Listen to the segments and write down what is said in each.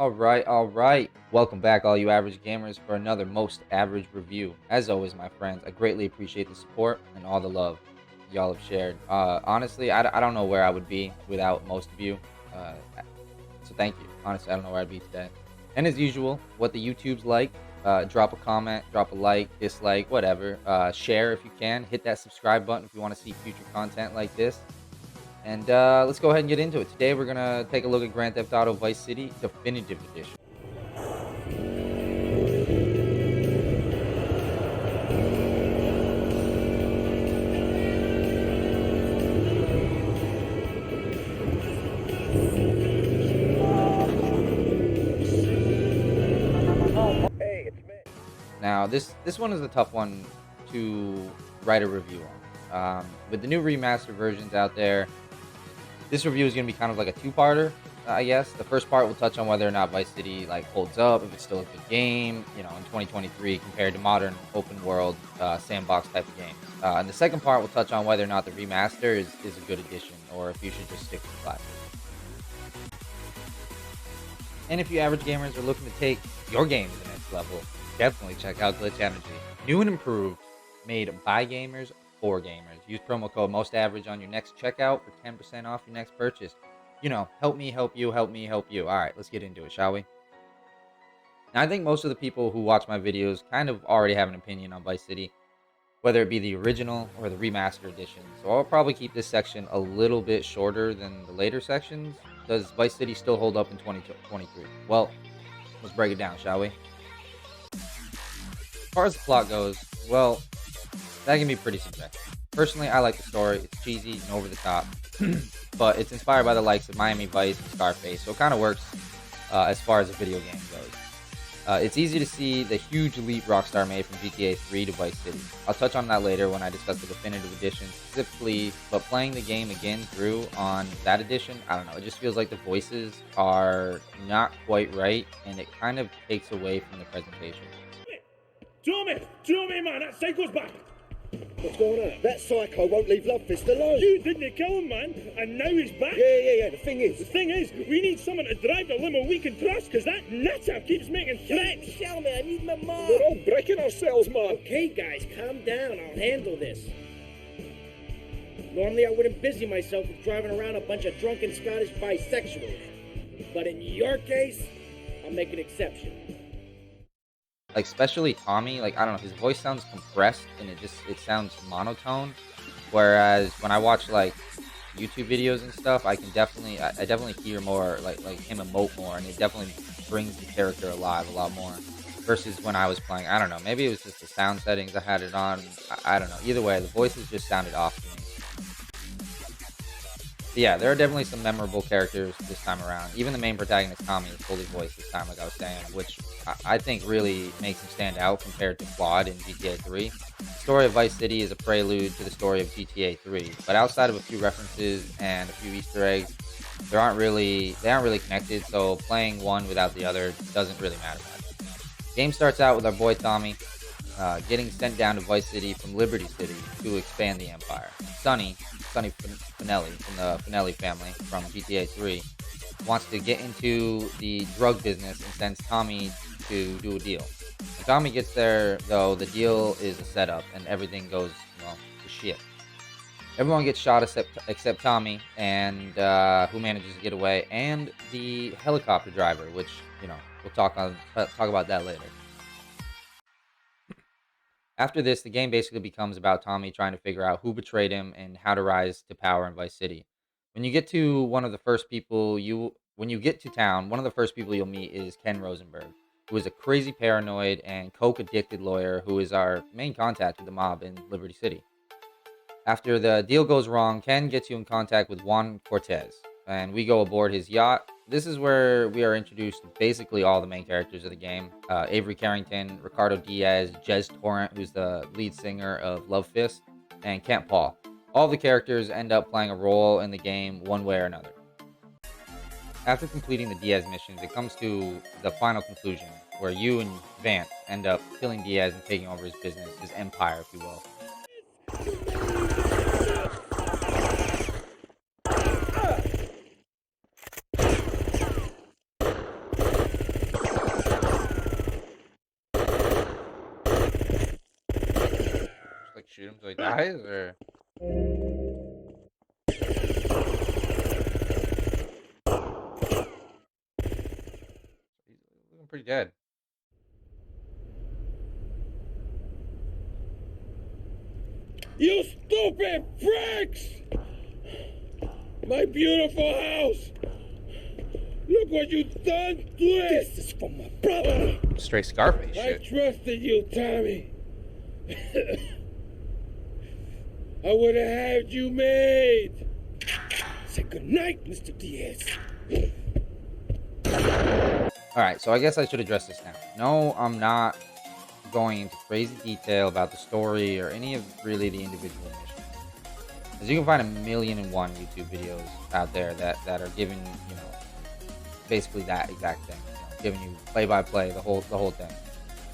All right. Welcome back, all you average gamers, for another Most Average review. As always, my friends, I greatly appreciate the support and all the love y'all have shared. Honestly, I don't know where I would be without most of you. Uh, so thank you. Honestly, I don't know where I'd be today. And as usual, what the YouTube's like, drop a comment, drop a like, dislike, whatever. Share if you can. Hit that subscribe button if you want to see future content like this. And let's go ahead and get into it. Today, we're going to take a look at Grand Theft Auto Vice City Definitive Edition. Now, this one is a tough one to write a review on. With the new remastered versions out there, this review is going to be kind of like a two-parter, I guess. The first part will touch on whether or not Vice City holds up, if it's still a good game, in 2023 compared to modern open world sandbox type of games. And the second part will touch on whether or not the remaster is a good addition, or if you should just stick to the classics. And if you average gamers are looking to take your game to the next level, definitely check out Glitch Energy. New and improved, made by gamers for gamers. Use promo code MostAverage on your next checkout for 10% off your next purchase. Help me, help you, help me, help you. All right, let's get into it, shall we? Now, I think most of the people who watch my videos kind of already have an opinion on Vice City, whether it be the original or the remastered edition. So I'll probably keep this section a little bit shorter than the later sections. Does Vice City still hold up in 2023? Well, let's break it down, shall we? As far as the plot goes, well, that can be pretty subjective. Personally, I like the story. It's cheesy and over the top, but it's inspired by the likes of Miami Vice and Scarface, so it kind of works as far as a video game goes. It's easy to see the huge leap Rockstar made from GTA 3 to Vice City. I'll touch on that later when I discuss the definitive edition specifically, but playing the game again through on that edition, I don't know, it just feels like the voices are not quite right, and it kind of takes away from the presentation. Tommy, man, that psycho's back! What's going on? That psycho won't leave Lovefist alone. You didn't kill him, man, and now he's back? Yeah. The thing is, we need someone to drive the limo we can trust, because that nutter keeps making threats! Tell me, I need my mom. we're all breaking ourselves, man. Okay, guys, calm down. I'll handle this. Normally, I wouldn't busy myself with driving around a bunch of drunken Scottish bisexuals. But in your case, I'll make an exception. Especially Tommy, I don't know, his voice sounds compressed and it sounds monotone. Whereas when I watch YouTube videos and stuff, I definitely hear more like him emote more, and it definitely brings the character alive a lot more. Versus when I was playing, I don't know, maybe it was just the sound settings I had it on. I don't know. Either way, the voices just sounded off to me. But yeah, there are definitely some memorable characters this time around. Even the main protagonist, Tommy, is fully voiced this time, like I was saying, which I think really makes him stand out compared to Claude in GTA 3. The story of Vice City is a prelude to the story of GTA 3, but outside of a few references and a few Easter eggs, they aren't really connected, so playing one without the other doesn't really matter much. The game starts out with our boy Tommy getting sent down to Vice City from Liberty City to expand the empire. Sonny Finelli from the Finelli family from GTA 3 wants to get into the drug business and sends Tommy to do a deal. When Tommy gets there, though, the deal is a setup and everything goes, to shit. Everyone gets shot except Tommy, and who manages to get away, and the helicopter driver, which, we'll talk about that later. After this, the game basically becomes about Tommy trying to figure out who betrayed him and how to rise to power in Vice City. When you get to town, one of the first people you'll meet is Ken Rosenberg, who is a crazy paranoid and coke-addicted lawyer who is our main contact with the mob in Liberty City. After the deal goes wrong, Ken gets you in contact with Juan Cortez, and we go aboard his yacht. This is where we are introduced to basically all the main characters of the game. Avery Carrington, Ricardo Diaz, Jez Torrent, who's the lead singer of Love Fist, and Kent Paul. All the characters end up playing a role in the game one way or another. After completing the Diaz missions, it comes to the final conclusion, where you and Vance end up killing Diaz and taking over his business, his empire, if you will. until he dies, or he's looking pretty dead. You stupid pricks! My beautiful house! Look what you've done to it! This is for my brother. Straight Scarface I shit. trusted you, Tommy. I would have had you made. Say goodnight, Mr. Diaz. All right, so I guess I should address this now. No, I'm not going into crazy detail about the story or any of really the individual missions, as you can find 1,000,001 YouTube videos out there that are giving basically that exact thing, giving you play by play the whole thing.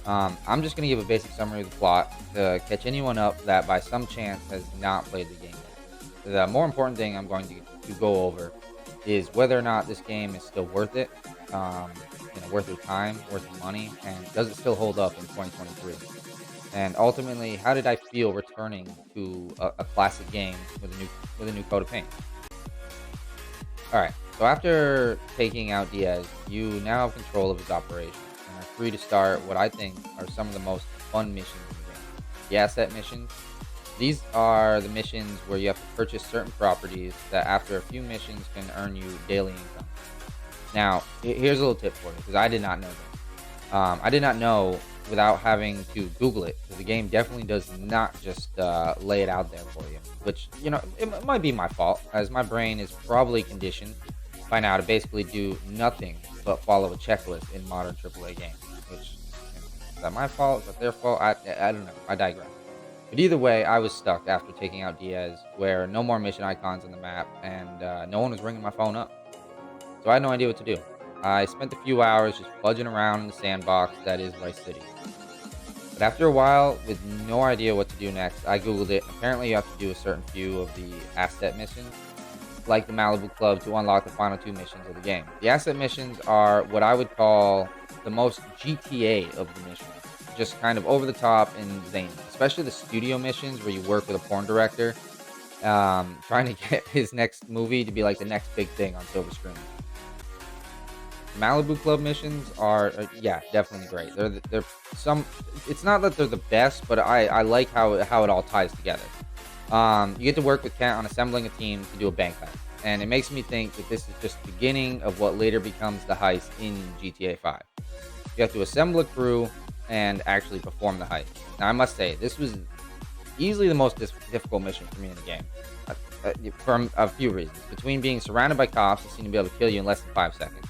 I'm just gonna give a basic summary of the plot to catch anyone up that by some chance has not played the game yet. The more important thing I'm going to go over is whether or not this game is still worth it, worth your time, worth your money, and does it still hold up in 2023? And ultimately, how did I feel returning to a classic game with a new coat of paint? All right. So after taking out Diaz, you now have control of his operation and are free to start what I think are some of the most fun missions in the game. The asset missions. These are the missions where you have to purchase certain properties that after a few missions can earn you daily income. Now, here's a little tip for you, because I did not know this. I did not know without having to Google it, because the game definitely does not just lay it out there for you, which, it might be my fault, as my brain is probably conditioned by now to basically do nothing but follow a checklist in modern AAA games, which, is that my fault? Is that their fault? I don't know. I digress. But either way, I was stuck after taking out Diaz, where no more mission icons on the map, and no one was ringing my phone up. So I had no idea what to do. I spent a few hours just fudging around in the sandbox that is Vice City. But after a while, with no idea what to do next, I googled it. Apparently, you have to do a certain few of the asset missions, like the Malibu Club, to unlock the final 2 missions of the game. The asset missions are what I would call the most GTA of the missions. Just kind of over the top and zany. Especially the studio missions where you work with a porn director, trying to get his next movie to be like the next big thing on silver screen. Malibu Club missions are, yeah, definitely great. They're some. It's not that they're the best, but I like how it all ties together. You get to work with Kent on assembling a team to do a bank heist, and it makes me think that this is just the beginning of what later becomes the heist in GTA 5. You have to assemble a crew and actually perform the heist. Now, I must say, this was easily the most difficult mission for me in the game, for a few reasons. Between being surrounded by cops that seem to be able to kill you in less than 5 seconds,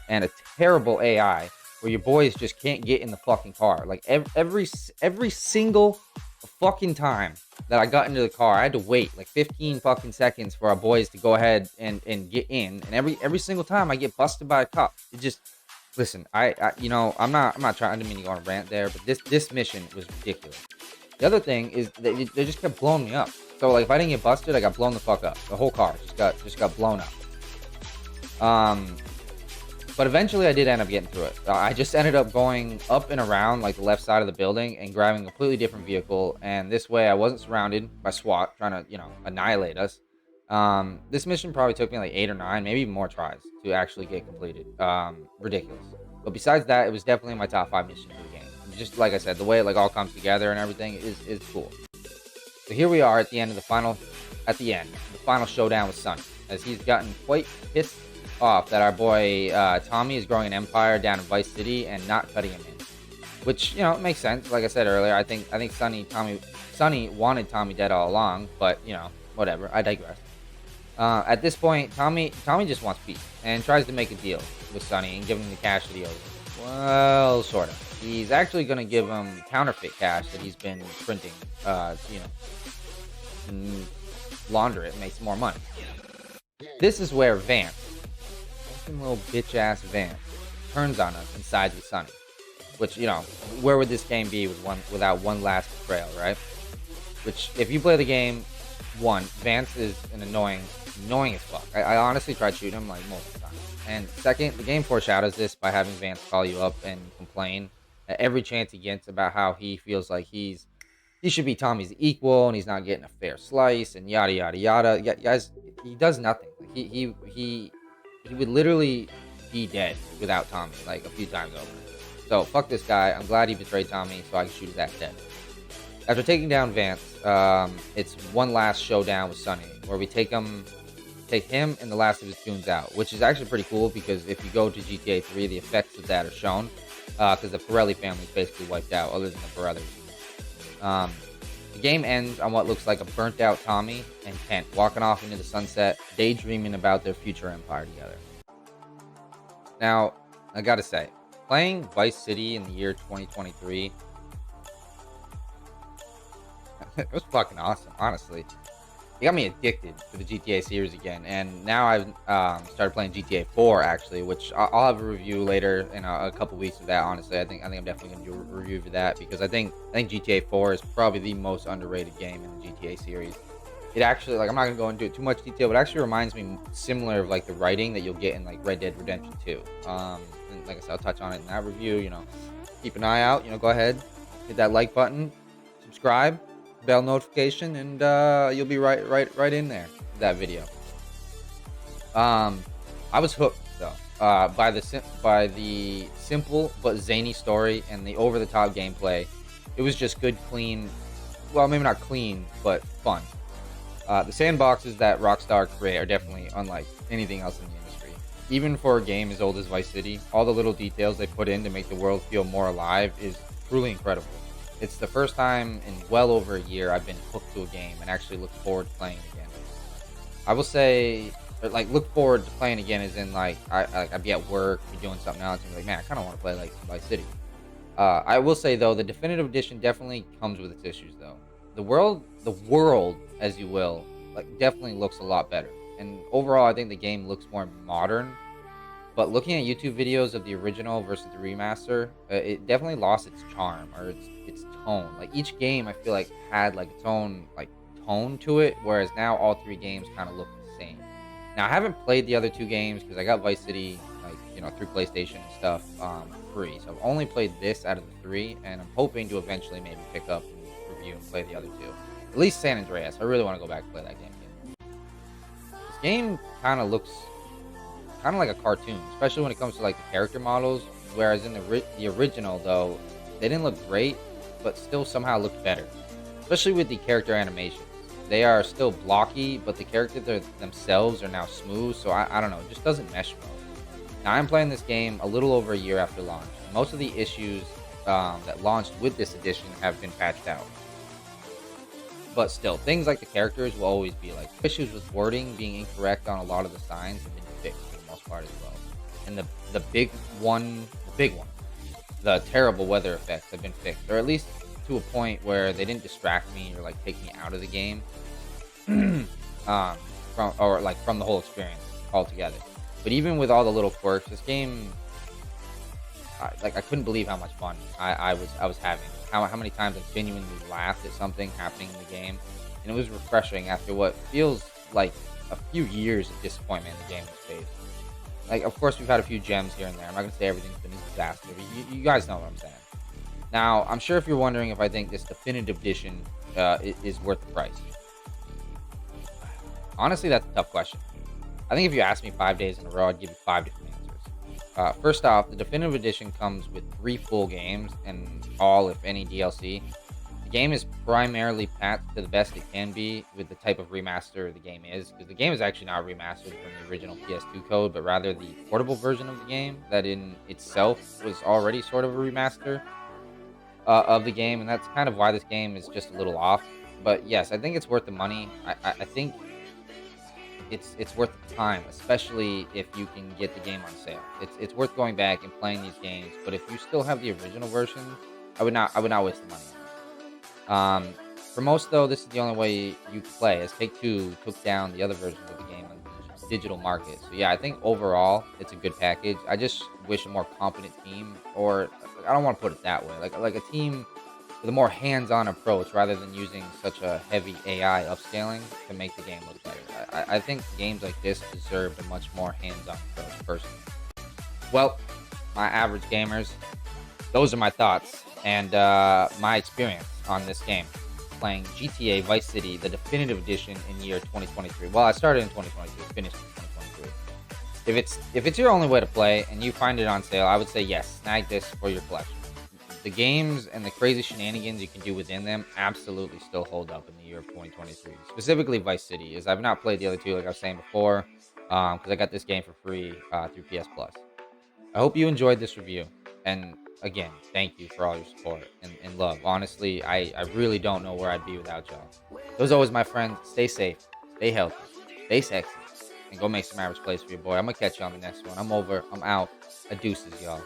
and a terrible AI where your boys just can't get in the fucking car. Like every single fucking time that I got into the car, I had to wait like 15 fucking seconds for our boys to go ahead and get in. And every single time I get busted by a cop. It just, listen, I'm not trying to mean to go on a rant there, but this mission was ridiculous. The other thing is that they just kept blowing me up. So like if I didn't get busted, I got blown the fuck up. The whole car just got blown up. But eventually I did end up getting through it. I just ended up going up and around like the left side of the building and grabbing a completely different vehicle. And this way I wasn't surrounded by SWAT trying to, annihilate us. This mission probably took me like 8 or 9, maybe even more tries to actually get completed. Ridiculous. But besides that, it was definitely my top 5 missions of the game. Just like I said, the way it like all comes together and everything is cool. So here we are at the end, the final showdown with Sonny, as he's gotten quite pissed off that our boy Tommy is growing an empire down in Vice City and not cutting him in, which makes sense. Like I said earlier, I think Sonny wanted Tommy dead all along, but whatever. I digress. At this point, Tommy just wants peace and tries to make a deal with Sonny and give him the cash that he owes him. Well, sort of. He's actually going to give him counterfeit cash that he's been printing, and launder it and make some more money. This is where Vance, little bitch ass Vance, turns on us and sides with Sonny. Which, where would this game be without one last betrayal, right? Which, if you play the game, one, Vance is an annoying as fuck. I honestly tried shooting him like multiple times. And second, the game foreshadows this by having Vance call you up and complain at every chance he gets about how he feels like he's he should be Tommy's equal, and he's not getting a fair slice, and yada yada yada. Yeah, guys, he does nothing. Like, he would literally be dead without Tommy like a few times over. So fuck this guy. I'm glad he betrayed Tommy, so I can shoot his ass dead. After taking down Vance, it's one last showdown with Sonny, where we take him and the last of his goons out, which is actually pretty cool because if you go to GTA 3, the effects of that are shown because the Pirelli family is basically wiped out, other than the brothers. The game ends on what looks like a burnt-out Tommy and Kent walking off into the sunset, daydreaming about their future empire together. Now, I gotta say, playing Vice City in the year 2023, it was fucking awesome, honestly. It got me addicted to the GTA series again, and now I've started playing GTA 4 actually, which I'll have a review later in a couple weeks of that. Honestly, I think I'm definitely gonna do a review of that because I think GTA 4 is probably the most underrated game in the GTA series. It actually, like, I'm not gonna go into too much detail, but it actually reminds me similar of like the writing that you'll get in like Red Dead Redemption 2. And like I said, I'll touch on it in that review. You know, keep an eye out. You know, go ahead, hit that like button, subscribe, bell notification, and you'll be right in there with that video. I was hooked though by the simple but zany story and the over the top gameplay. It was just good, clean. Well, maybe not clean, but fun. The sandboxes that Rockstar create are definitely unlike anything else in the industry. Even for a game as old as Vice City, all the little details they put in to make the world feel more alive is truly incredible. It's the first time in well over a year I've been hooked to a game and actually look forward to playing it again. I will say, like, look forward to playing again as in, like, I'd be at work, be doing something else, and be like, man, I kind of want to play, like, Vice City. I will say, though, the Definitive Edition definitely comes with its issues, though. The world, as you will, like, definitely looks a lot better. And overall, I think the game looks more modern. But looking at YouTube videos of the original versus the remaster, it definitely lost its charm or its tone. Like, each game, I feel like had like its own like tone to it, whereas now all three games kind of look the same. Now, I haven't played the other two games because I got Vice City, like, you know, through PlayStation and stuff, free. So I've only played this out of the three, and I'm hoping to eventually maybe pick up and review and play the other two. At least San Andreas. I really want to go back and play that game again. This game kind of looks kind of like a cartoon, especially when it comes to like the character models. Whereas in the original, though, they didn't look great, but still somehow looked better. Especially with the character animations, they are still blocky, but the characters themselves are now smooth. So I don't know, it just doesn't mesh well. Now I'm playing this game a little over a year after launch. Most of the issues that launched with this edition have been patched out. But still, things like the characters will always be like issues with wording being incorrect on a lot of the signs have been fixed for the most part as well. And the big one, the terrible weather effects have been fixed, or at least to a point where they didn't distract me or like take me out of the game, from the whole experience altogether. But even with all the little quirks, this game, I couldn't believe how much fun I was having. How many times I genuinely laughed at something happening in the game, and it was refreshing after what feels like a few years of disappointment in the game space. Like, of course, we've had a few gems here and there. I'm not gonna say everything's been a disaster, but you guys know what I'm saying. Now, I'm sure if you're wondering if I think this definitive edition is worth the price. Honestly, that's a tough question. I think if you asked me 5 days in a row, I'd give you 5 different answers. First off, the definitive edition comes with 3 full games and all, if any, DLC. The game is primarily patched to the best it can be with the type of remaster the game is, because the game is actually not remastered from the original PS2 code, but rather the portable version of the game that in itself was already sort of a remaster of the game, and that's kind of why this game is just a little off. But yes, I think it's worth the money. I think it's worth the time, especially if you can get the game on sale. It's worth going back and playing these games. But if you still have the original version, I would not waste the money. For most though, this is the only way you can play, as Take-Two took down the other versions of the game on the digital market. So yeah, I think overall it's a good package. I just wish a more competent team, or I don't want to put it that way, like a team with a more hands-on approach rather than using such a heavy AI upscaling to make the game look better. I think games like this deserved a much more hands-on approach personally. Well, my average gamers, those are my thoughts and my experience on this game. playing GTA Vice City, the definitive edition in year 2023. Well, I started in 2022, finished in 2023. If it's your only way to play and you find it on sale, I would say yes, snag this for your collection. The games and the crazy shenanigans you can do within them absolutely still hold up in the year of 2023. Specifically Vice City, as I've not played the other two like I was saying before, because I got this game for free through PS Plus. I hope you enjoyed this review, and again, thank you for all your support and love. Honestly, I really don't know where I'd be without y'all. Those always, my friends. Stay safe, stay healthy, stay sexy, and go make some average plays for your boy. I'm gonna catch you on the next one. I'm over. I'm out. A deuces, y'all.